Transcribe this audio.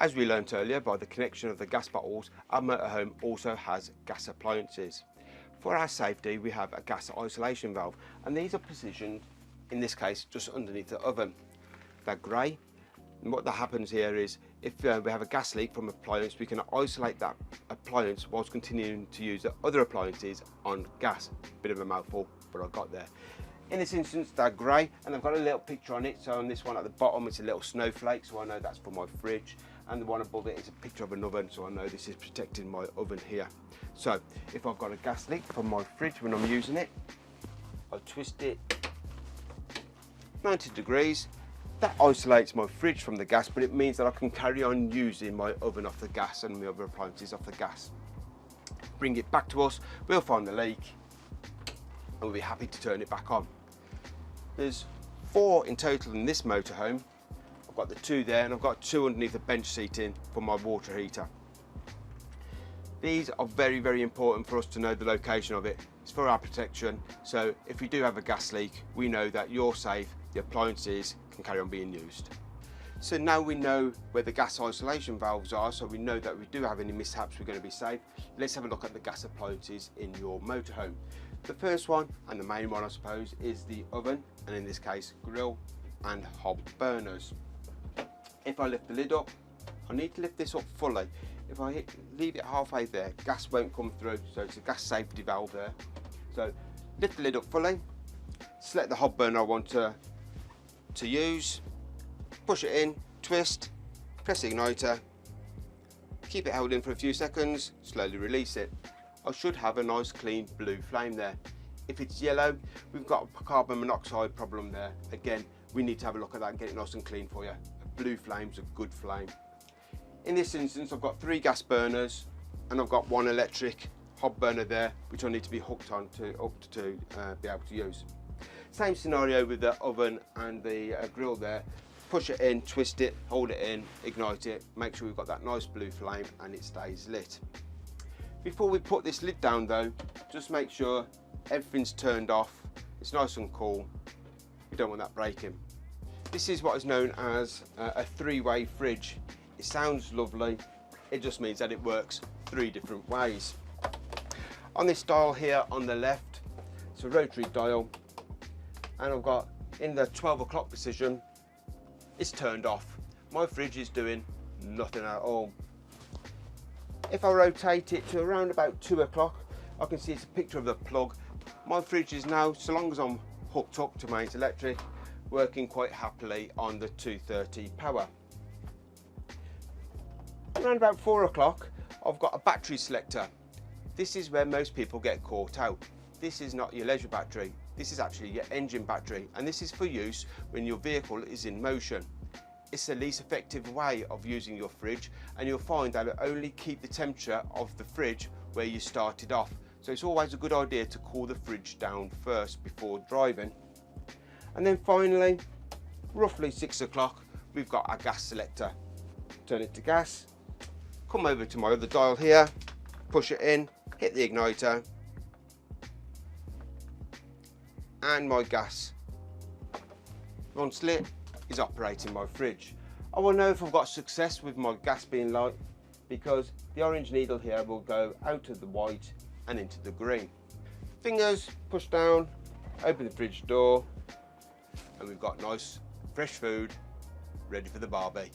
As we learnt earlier by the connection of the gas bottles, our motorhome also has gas appliances. For our safety, we have a gas isolation valve, and these are positioned, in this case, just underneath the oven. They're grey, and what that happens here is if we have a gas leak from an appliance, we can isolate that appliance whilst continuing to use the other appliances on gas. Bit of a mouthful, but I got there. In this instance, they're grey, and I've got a little picture on it. So on this one at the bottom, it's a little snowflake, so I know that's for my fridge. And the one above it is a picture of an oven, so I know this is protecting my oven here. So if I've got a gas leak from my fridge when I'm using it, I twist it 90 degrees. That isolates my fridge from the gas, but it means that I can carry on using my oven off the gas and my other appliances off the gas. Bring it back to us, we'll find the leak, and we'll be happy to turn it back on. There's 4 in total in this motorhome. I've got the 2 there, and I've got 2 underneath the bench seating for my water heater. These are very, very important for us to know the location of it. It's for our protection, so if we do have a gas leak, we know that you're safe, the appliances can carry on being used. So now we know where the gas isolation valves are, so we know that if we do have any mishaps, we're going to be safe. Let's have a look at the gas appliances in your motorhome. The first one, and the main one I suppose, is the oven, and in this case grill and hob burners. If I lift the lid up, I need to lift this up fully. If I leave it halfway there, gas won't come through, so it's a gas safety valve there. So lift the lid up fully, select the hob burner I want to use, push it in, twist, press the igniter, keep it held in for a few seconds, slowly release it. I should have a nice clean blue flame there. If it's yellow, we've got a carbon monoxide problem there. Again, we need to have a look at that and get it nice and clean for you. A blue flame's a good flame. In this instance, I've got 3 gas burners and I've got 1 electric hob burner there, which I need to be hooked on to be able to use. Same scenario with the oven and the grill there. Push it in, twist it, hold it in, ignite it, make sure we've got that nice blue flame and it stays lit. Before we put this lid down though, just make sure everything's turned off, it's nice and cool, we don't want that breaking. This is what is known as a 3-way fridge. It sounds lovely, it just means that it works 3 different ways. On this dial here on the left, it's a rotary dial, and I've got in the 12 o'clock position, it's turned off. My fridge is doing nothing at all. If I rotate it to around about 2 o'clock, I can see it's a picture of the plug. My fridge is now, so long as I'm hooked up to mains electric, working quite happily on the 230 power. Around about 4 o'clock, I've got a battery selector. This is where most people get caught out. This is not your leisure battery. This is actually your engine battery, and this is for use when your vehicle is in motion. It's the least effective way of using your fridge, and you'll find that it'll only keep the temperature of the fridge where you started off. So it's always a good idea to cool the fridge down first before driving. And then finally, roughly 6 o'clock, we've got our gas selector. Turn it to gas, come over to my other dial here, push it in, hit the igniter, and my gas, once lit, is operating my fridge. I will know if I've got success with my gas being light because the orange needle here will go out of the white and into the green. Fingers push down, open the fridge door, and we've got nice fresh food ready for the barbie.